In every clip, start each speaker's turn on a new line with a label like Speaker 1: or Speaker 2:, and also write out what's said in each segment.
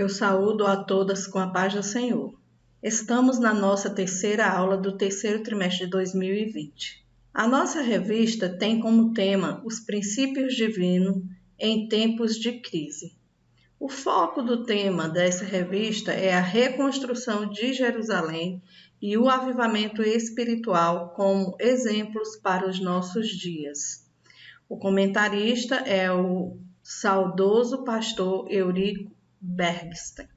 Speaker 1: Eu saúdo a todas com a paz do Senhor. Estamos na nossa terceira aula do terceiro trimestre de 2020. A nossa revista tem como tema os princípios divinos em tempos de crise. O foco do tema dessa revista é a reconstrução de Jerusalém e o avivamento espiritual como exemplos para os nossos dias. O comentarista é o saudoso pastor Eurico Bergstein.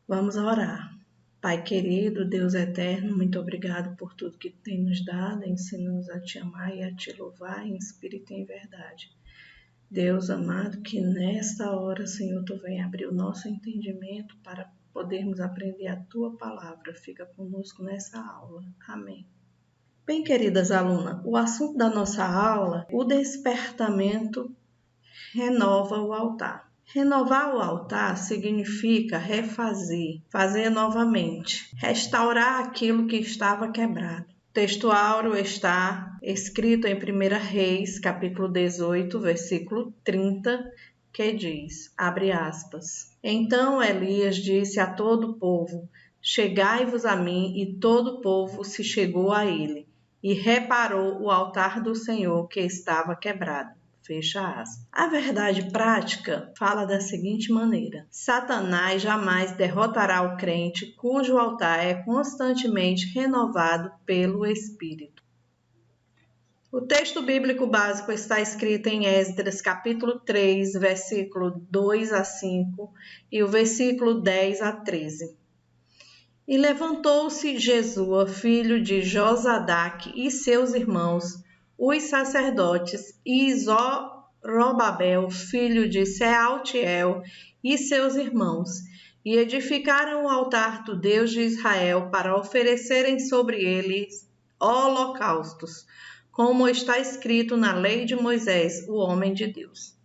Speaker 1: Vamos orar. Pai querido, Deus eterno, muito obrigado por tudo que tem nos dado, ensina-nos a te amar e a te louvar em espírito e em verdade. Deus amado, que nesta hora, Senhor, Tu venha abrir o nosso entendimento para podermos aprender a Tua palavra. Fica conosco nessa aula. Amém. Bem, queridas alunas, o assunto da nossa aula, o despertamento renova o altar. Renovar o altar significa refazer, fazer novamente, restaurar aquilo que estava quebrado. O texto áureo está escrito em 1 Reis, capítulo 18, versículo 30, que diz, abre aspas, Então Elias disse a todo o povo, chegai-vos a mim, e todo o povo se chegou a ele, e reparou o altar do Senhor que estava quebrado. Fecha aspas. A verdade prática fala da seguinte maneira: Satanás jamais derrotará o crente cujo altar é constantemente renovado pelo Espírito. O texto bíblico básico está escrito em Esdras, capítulo 3, versículo 2 a 5 e o versículo 10 a 13. E levantou-se Jesua, filho de Josadaque, e seus irmãos, os sacerdotes, e Zorobabel, filho de Sealtiel, e seus irmãos, e edificaram o altar do Deus de Israel para oferecerem sobre eles holocaustos, como está escrito na lei de Moisés, o homem de Deus.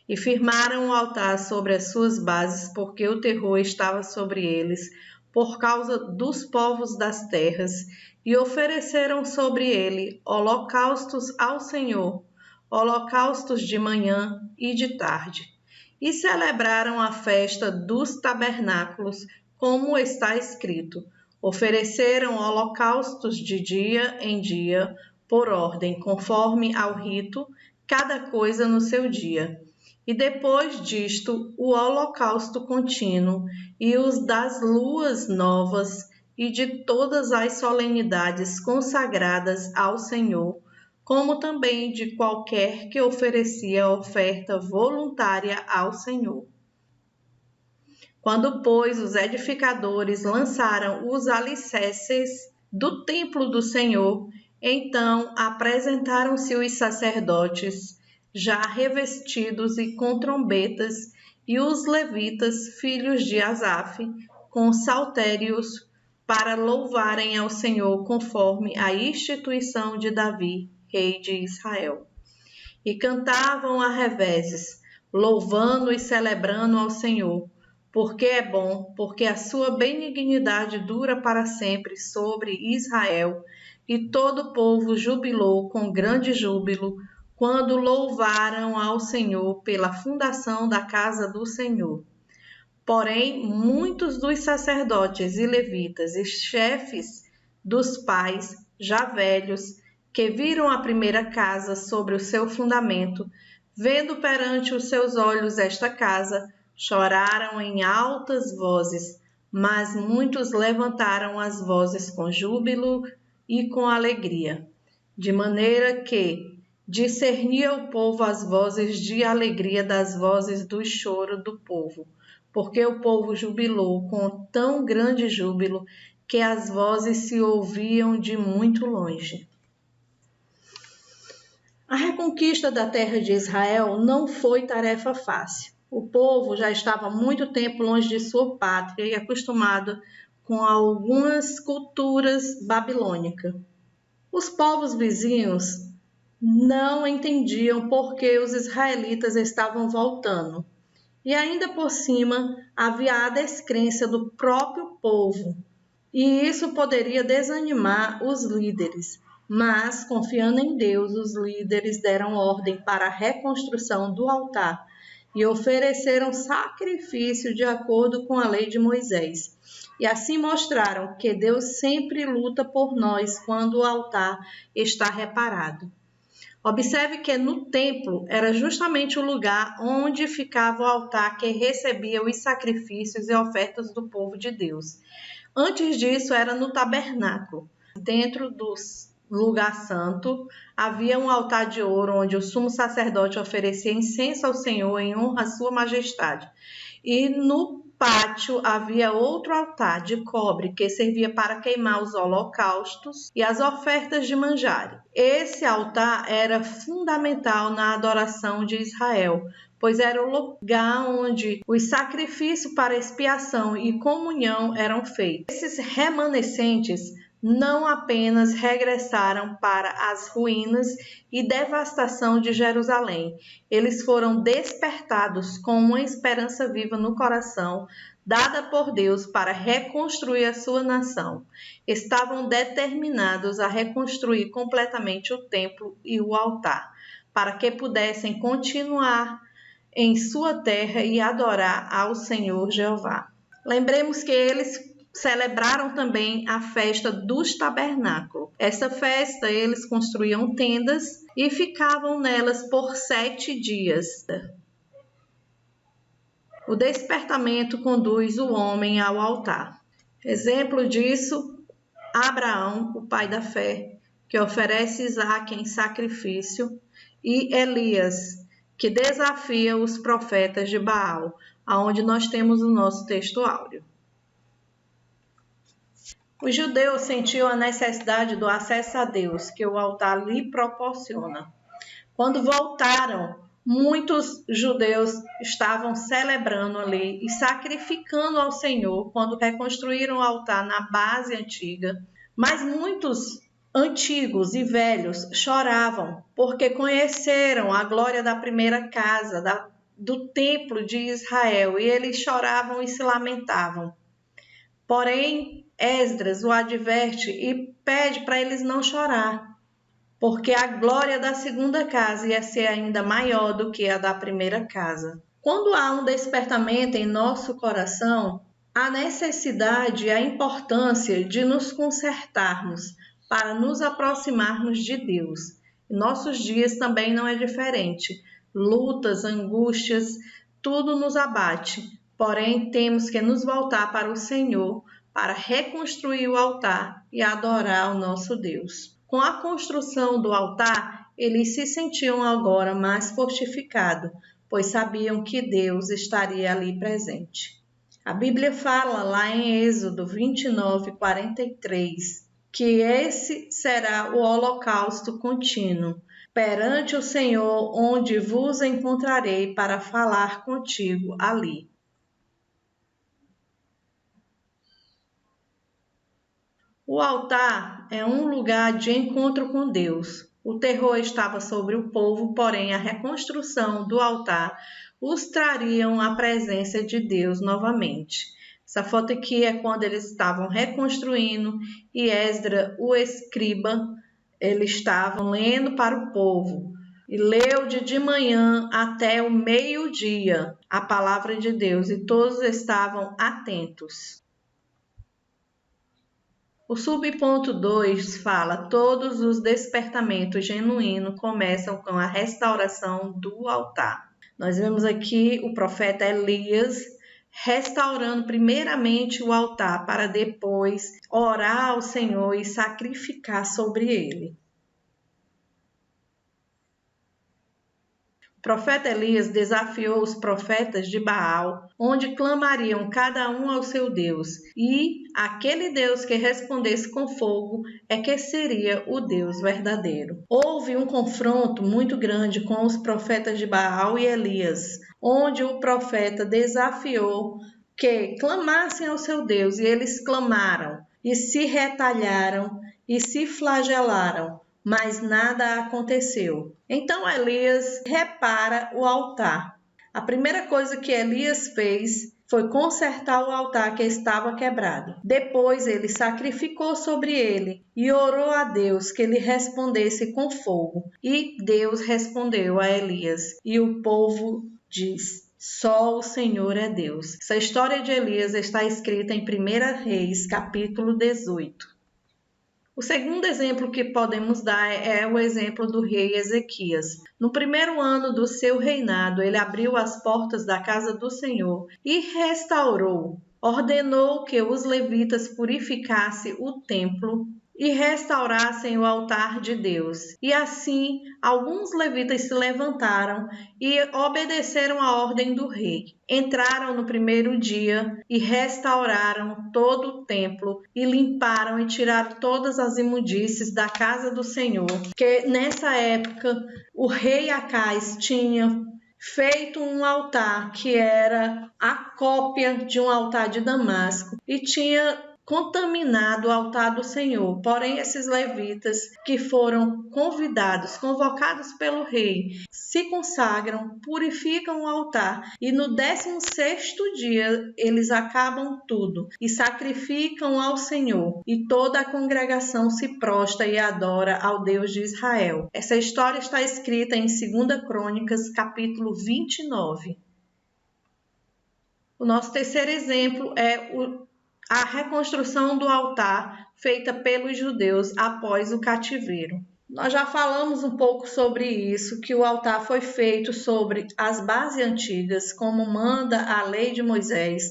Speaker 1: E firmaram o altar sobre as suas bases, porque o terror estava sobre eles, por causa dos povos das terras, e ofereceram sobre ele holocaustos ao Senhor, holocaustos de manhã e de tarde. E celebraram a festa dos tabernáculos, como está escrito. Ofereceram holocaustos de dia em dia, por ordem, conforme ao rito, cada coisa no seu dia. E depois disto, o holocausto contínuo e os das luas novas e de todas as solenidades consagradas ao Senhor, como também de qualquer que oferecia oferta voluntária ao Senhor. Quando, pois, os edificadores lançaram os alicerces do templo do Senhor, então apresentaram-se os sacerdotes, já revestidos e com trombetas, e os levitas, filhos de Asaf, com saltérios, para louvarem ao Senhor conforme a instituição de Davi, rei de Israel. E cantavam a reveses, louvando e celebrando ao Senhor, porque é bom, porque a sua benignidade dura para sempre sobre Israel, e todo o povo jubilou com grande júbilo, quando louvaram ao Senhor pela fundação da casa do Senhor. Porém, muitos dos sacerdotes e levitas e chefes dos pais, já velhos, que viram a primeira casa sobre o seu fundamento, vendo perante os seus olhos esta casa, choraram em altas vozes, mas muitos levantaram as vozes com júbilo e com alegria, de maneira que discernia o povo as vozes de alegria das vozes do choro do povo, porque o povo jubilou com tão grande júbilo que as vozes se ouviam de muito longe. A reconquista da terra de Israel não foi tarefa fácil. O povo já estava há muito tempo longe de sua pátria e acostumado com algumas culturas babilônicas. Os povos vizinhos não entendiam por que os israelitas estavam voltando. E ainda por cima havia a descrença do próprio povo. E isso poderia desanimar os líderes. Mas, confiando em Deus, os líderes deram ordem para a reconstrução do altar. e ofereceram sacrifício de acordo com a lei de Moisés. E assim mostraram que Deus sempre luta por nós quando o altar está reparado. Observe que no templo era justamente o lugar onde ficava o altar que recebia os sacrifícios e ofertas do povo de Deus. Antes disso, era no tabernáculo. Dentro do lugar santo, havia um altar de ouro onde o sumo sacerdote oferecia incenso ao Senhor em honra à sua majestade. E no pátio havia outro altar de cobre que servia para queimar os holocaustos e as ofertas de manjar. Esse altar era fundamental na adoração de Israel, pois era o lugar onde os sacrifícios para expiação e comunhão eram feitos. Esses remanescentes não apenas regressaram para as ruínas e devastação de Jerusalém, eles foram despertados com uma esperança viva no coração, dada por Deus para reconstruir a sua nação. Estavam determinados a reconstruir completamente o templo e o altar, para que pudessem continuar em sua terra e adorar ao Senhor Jeová. Lembremos que eles celebraram também a festa dos tabernáculos. Essa festa eles construíam tendas e ficavam nelas por 7 dias. O despertamento conduz o homem ao altar. Exemplo disso, Abraão, o pai da fé, que oferece Isaque em sacrifício, e Elias, que desafia os profetas de Baal, aonde nós temos o nosso texto áureo. Os judeus sentiam a necessidade do acesso a Deus, que o altar lhe proporciona. Quando voltaram, muitos judeus estavam celebrando ali e sacrificando ao Senhor quando reconstruíram o altar na base antiga. Mas muitos antigos e velhos choravam porque conheceram a glória da primeira casa, do templo de Israel, e eles choravam e se lamentavam. Porém, Esdras o adverte e pede para eles não chorar, porque a glória da segunda casa ia ser ainda maior do que a da primeira casa. Quando há um despertamento em nosso coração, a necessidade e a importância de nos consertarmos para nos aproximarmos de Deus. Em nossos dias também não é diferente. Lutas, angústias, tudo nos abate. Porém, temos que nos voltar para o Senhor para reconstruir o altar e adorar o nosso Deus. Com a construção do altar, eles se sentiam agora mais fortificados, pois sabiam que Deus estaria ali presente. A Bíblia fala lá em Êxodo 29:43 que esse será o holocausto contínuo perante o Senhor, onde vos encontrarei para falar contigo ali. O altar é um lugar de encontro com Deus. O terror estava sobre o povo, porém a reconstrução do altar os trariam à presença de Deus novamente. Essa foto aqui é quando eles estavam reconstruindo e Esdras, o escriba, eles estavam lendo para o povo. E leu de manhã até o meio-dia a palavra de Deus e todos estavam atentos. O subponto 2 fala: todos os despertamentos genuínos começam com a restauração do altar. Nós vemos aqui o profeta Elias restaurando primeiramente o altar para depois orar ao Senhor e sacrificar sobre ele. O profeta Elias desafiou os profetas de Baal, onde clamariam cada um ao seu Deus, e aquele Deus que respondesse com fogo é que seria o Deus verdadeiro. Houve um confronto muito grande com os profetas de Baal e Elias, onde o profeta desafiou que clamassem ao seu Deus, e eles clamaram, e se retalharam, e se flagelaram, mas nada aconteceu. Então Elias repara o altar. A primeira coisa que Elias fez foi consertar o altar que estava quebrado. Depois ele sacrificou sobre ele e orou a Deus que lhe respondesse com fogo. E Deus respondeu a Elias e o povo diz: só o Senhor é Deus. Essa história de Elias está escrita em 1 Reis, capítulo 18. O segundo exemplo que podemos dar é o exemplo do rei Ezequias. No primeiro ano do seu reinado, ele abriu as portas da casa do Senhor e restaurou. Ordenou que os levitas purificassem o templo e restaurassem o altar de Deus. E assim, alguns levitas se levantaram e obedeceram a ordem do rei. Entraram no primeiro dia e restauraram todo o templo e limparam e tiraram todas as imundícies da casa do Senhor, que nessa época o rei Acais tinha feito um altar que era a cópia de um altar de Damasco e tinha contaminado o altar do Senhor. Porém, esses levitas que foram convocados pelo rei, se consagram, purificam o altar e no 16º dia eles acabam tudo e sacrificam ao Senhor, e toda a congregação se prostra e adora ao Deus de Israel. Essa história está escrita em 2 Crônicas, capítulo 29. O nosso terceiro exemplo é a reconstrução do altar feita pelos judeus após o cativeiro. Nós já falamos um pouco sobre isso, que o altar foi feito sobre as bases antigas, como manda a lei de Moisés.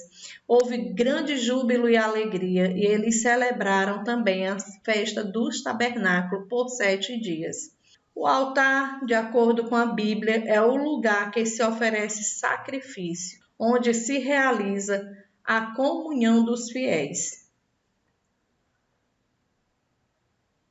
Speaker 1: Houve grande júbilo e alegria, e eles celebraram também a festa dos tabernáculos por 7 dias. O altar, de acordo com a Bíblia, é o lugar que se oferece sacrifício, onde se realiza a comunhão dos fiéis.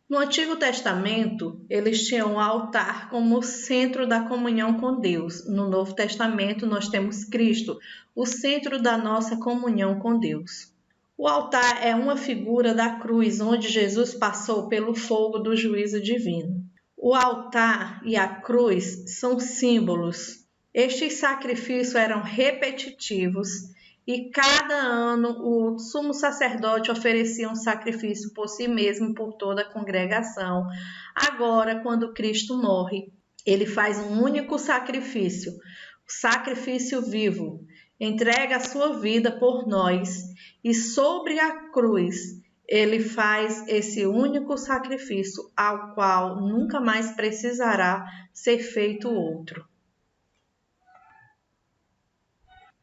Speaker 1: No Antigo Testamento, eles tinham o altar como centro da comunhão com Deus. No Novo Testamento, nós temos Cristo, o centro da nossa comunhão com Deus. O altar é uma figura da cruz, onde Jesus passou pelo fogo do juízo divino. O altar e a cruz são símbolos. Estes sacrifícios eram repetitivos e cada ano o sumo sacerdote oferecia um sacrifício por si mesmo e por toda a congregação. Agora, quando Cristo morre, ele faz um único sacrifício, o sacrifício vivo, entrega a sua vida por nós e sobre a cruz ele faz esse único sacrifício, ao qual nunca mais precisará ser feito outro.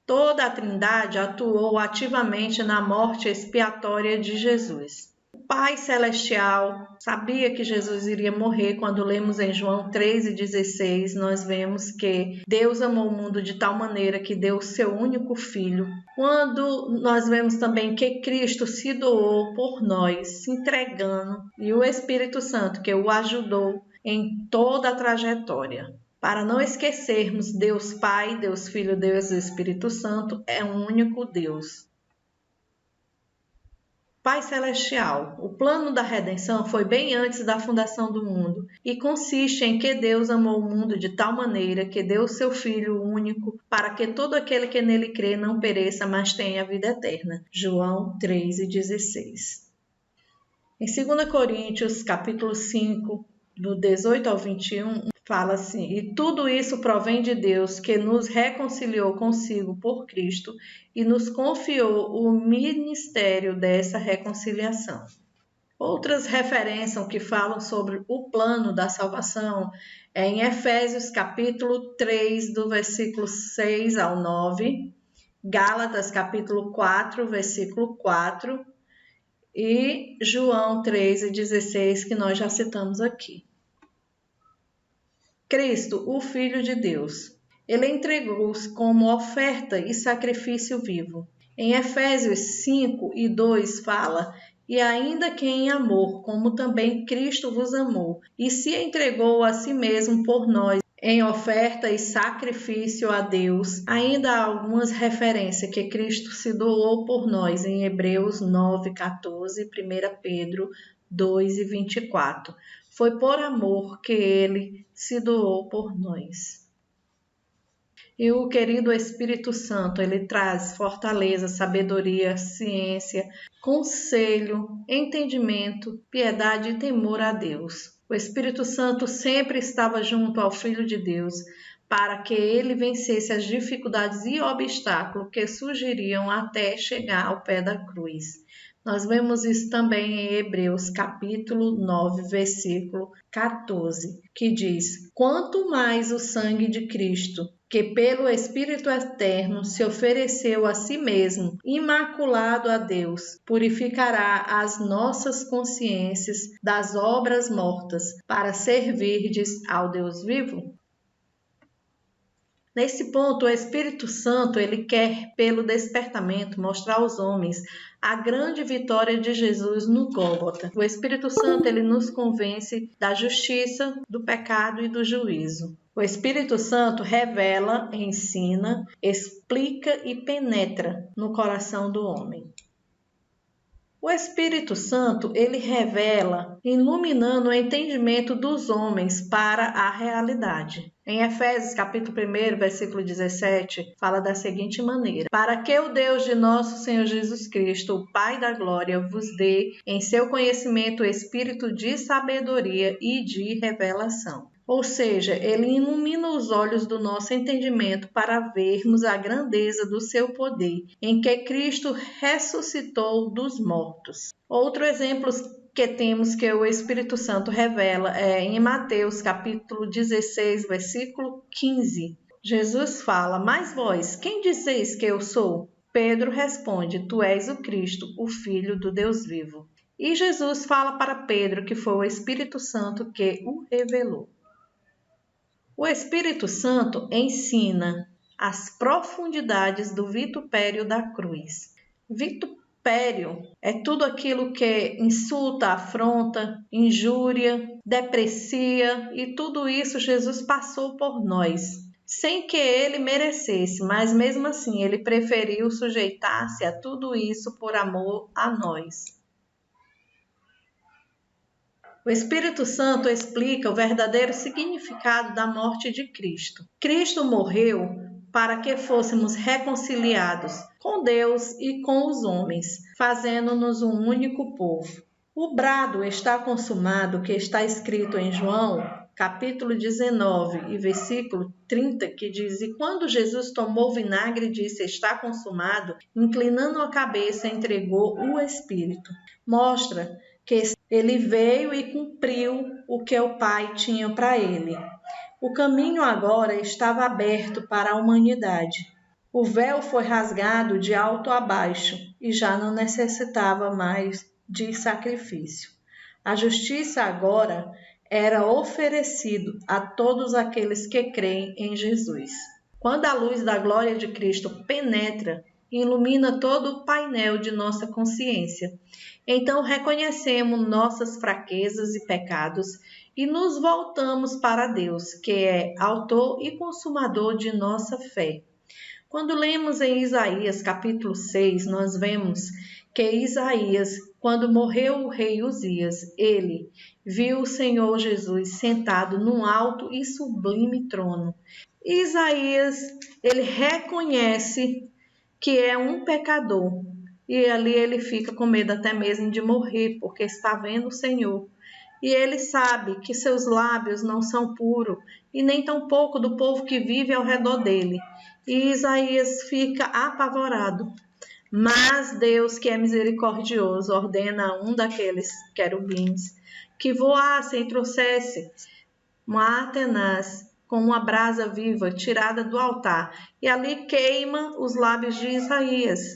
Speaker 1: Toda a Trindade atuou ativamente na morte expiatória de Jesus. O Pai Celestial sabia que Jesus iria morrer. Quando lemos em João 3,16, nós vemos que Deus amou o mundo de tal maneira que deu o seu único Filho. Quando nós vemos também que Cristo se doou por nós, se entregando, e o Espírito Santo que o ajudou em toda a trajetória. Para não esquecermos, Deus Pai, Deus Filho, Deus Espírito Santo é um único Deus. Pai Celestial, o plano da redenção foi bem antes da fundação do mundo e consiste em que Deus amou o mundo de tal maneira que deu o seu Filho único para que todo aquele que nele crê não pereça, mas tenha a vida eterna. João 3,16. Em 2 Coríntios, capítulo 5, do 18 ao 21, fala assim: e tudo isso provém de Deus, que nos reconciliou consigo por Cristo e nos confiou o ministério dessa reconciliação. Outras referências que falam sobre o plano da salvação é em Efésios capítulo 3, do versículo 6 ao 9, Gálatas capítulo 4, versículo 4 e João 3,16, que nós já citamos aqui. Cristo, o Filho de Deus, ele entregou-se como oferta e sacrifício vivo. Em Efésios 5 e 2 fala: e ainda que em amor, como também Cristo vos amou, e se entregou a si mesmo por nós, em oferta e sacrifício a Deus. Ainda há algumas referências que Cristo se doou por nós em Hebreus 9,14, 1 Pedro 2,24. Foi por amor que ele se doou por nós. E o querido Espírito Santo, ele traz fortaleza, sabedoria, ciência, conselho, entendimento, piedade e temor a Deus. O Espírito Santo sempre estava junto ao Filho de Deus para que ele vencesse as dificuldades e obstáculos que surgiriam até chegar ao pé da cruz. Nós vemos isso também em Hebreus capítulo 9, versículo 14, que diz: quanto mais o sangue de Cristo, que pelo Espírito Eterno se ofereceu a si mesmo, imaculado a Deus, purificará as nossas consciências das obras mortas, para servirdes ao Deus vivo? Nesse ponto, o Espírito Santo, ele quer, pelo despertamento, mostrar aos homens a grande vitória de Jesus no Gólgota. O Espírito Santo, ele nos convence da justiça, do pecado e do juízo. O Espírito Santo revela, ensina, explica e penetra no coração do homem. O Espírito Santo, ele revela, iluminando o entendimento dos homens para a realidade. Em Efésios, capítulo 1, versículo 17, fala da seguinte maneira: para que o Deus de nosso Senhor Jesus Cristo, o Pai da glória, vos dê em seu conhecimento o espírito de sabedoria e de revelação. Ou seja, ele ilumina os olhos do nosso entendimento para vermos a grandeza do seu poder, em que Cristo ressuscitou dos mortos. Outro exemplo que temos que o Espírito Santo revela é em Mateus capítulo 16, versículo 15. Jesus fala: mas vós, quem dizeis que eu sou? Pedro responde: tu és o Cristo, o Filho do Deus vivo. E Jesus fala para Pedro que foi o Espírito Santo que o revelou. O Espírito Santo ensina as profundidades do vitupério da cruz. Vitupério é tudo aquilo que insulta, afronta, injúria, deprecia, e tudo isso Jesus passou por nós, sem que ele merecesse, mas mesmo assim ele preferiu sujeitar-se a tudo isso por amor a nós. O Espírito Santo explica o verdadeiro significado da morte de Cristo. Cristo morreu para que fôssemos reconciliados com Deus e com os homens, fazendo-nos um único povo. O brado está consumado, que está escrito em João, capítulo 19 e versículo 30, que diz: e quando Jesus tomou o vinagre e disse está consumado, inclinando a cabeça, entregou o Espírito. Mostra que ele veio e cumpriu o que o Pai tinha para ele. O caminho agora estava aberto para a humanidade. O véu foi rasgado de alto a baixo e já não necessitava mais de sacrifício. A justiça agora era oferecido a todos aqueles que creem em Jesus. Quando a luz da glória de Cristo penetra e ilumina todo o painel de nossa consciência, então reconhecemos nossas fraquezas e pecados e nos voltamos para Deus, que é autor e consumador de nossa fé. Quando lemos em Isaías capítulo 6, nós vemos que Isaías, quando morreu o rei Uzias, ele viu o Senhor Jesus sentado num alto e sublime trono. Isaías, ele reconhece que é um pecador, e ali ele fica com medo até mesmo de morrer, porque está vendo o Senhor. E ele sabe que seus lábios não são puros, e nem tampouco do povo que vive ao redor dele. E Isaías fica apavorado. Mas Deus, que é misericordioso, ordena a um daqueles querubins que voasse e trouxesse uma tenaz com uma brasa viva tirada do altar, e ali queima os lábios de Isaías.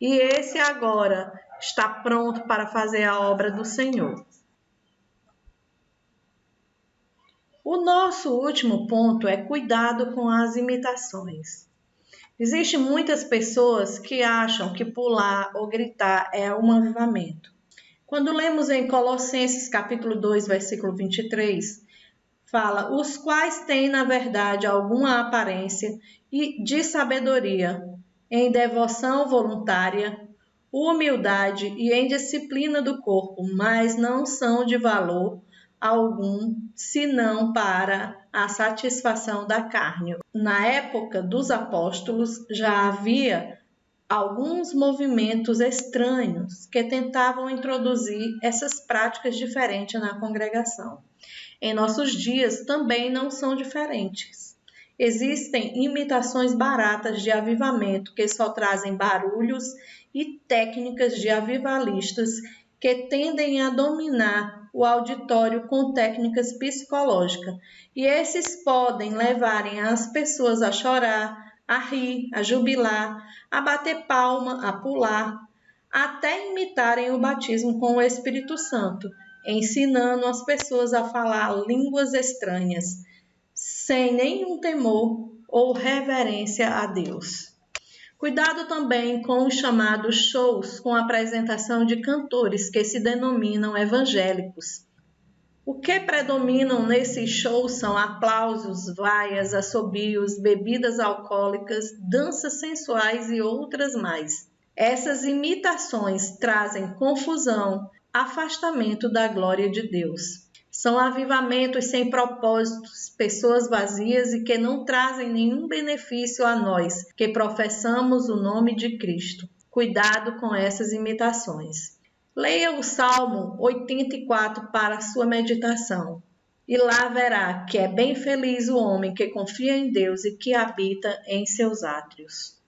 Speaker 1: E esse agora está pronto para fazer a obra do Senhor. O nosso último ponto é cuidado com as imitações. Existem muitas pessoas que acham que pular ou gritar é um avivamento. Quando lemos em Colossenses capítulo 2, versículo 23, fala: os quais têm na verdade alguma aparência de sabedoria, em devoção voluntária, humildade e em disciplina do corpo, mas não são de valor algum, senão para a satisfação da carne. Na época dos apóstolos já havia alguns movimentos estranhos que tentavam introduzir essas práticas diferentes na congregação. Em nossos dias também não são diferentes. Existem imitações baratas de avivamento que só trazem barulhos e técnicas de avivalistas que tendem a dominar o auditório com técnicas psicológicas, e esses podem levarem as pessoas a chorar, a rir, a jubilar, a bater palma, a pular, até imitarem o batismo com o Espírito Santo, ensinando as pessoas a falar línguas estranhas, sem nenhum temor ou reverência a Deus. Cuidado também com os chamados shows com apresentação de cantores que se denominam evangélicos. O que predominam nesses shows são aplausos, vaias, assobios, bebidas alcoólicas, danças sensuais e outras mais. Essas imitações trazem confusão, afastamento da glória de Deus. São avivamentos sem propósitos, pessoas vazias e que não trazem nenhum benefício a nós, que professamos o nome de Cristo. Cuidado com essas imitações. Leia o Salmo 84 para a sua meditação, e lá verá que é bem feliz o homem que confia em Deus e que habita em seus átrios.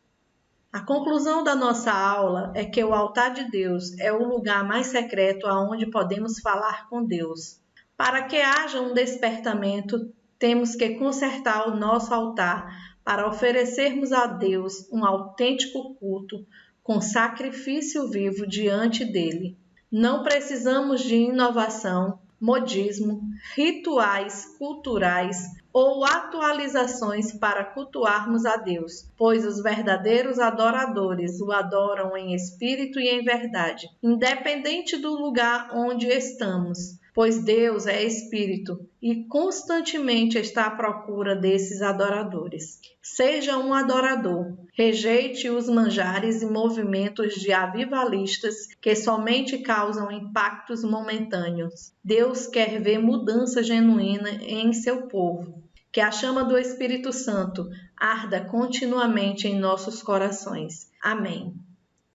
Speaker 1: A conclusão da nossa aula é que o altar de Deus é o lugar mais secreto aonde podemos falar com Deus. Para que haja um despertamento, temos que consertar o nosso altar para oferecermos a Deus um autêntico culto com sacrifício vivo diante dele. Não precisamos de inovação, modismo, rituais culturais ou atualizações para cultuarmos a Deus, pois os verdadeiros adoradores o adoram em espírito e em verdade, independente do lugar onde estamos. Pois Deus é Espírito e constantemente está à procura desses adoradores. Seja um adorador, rejeite os manjares e movimentos de avivalistas que somente causam impactos momentâneos. Deus quer ver mudança genuína em seu povo. Que a chama do Espírito Santo arda continuamente em nossos corações. Amém.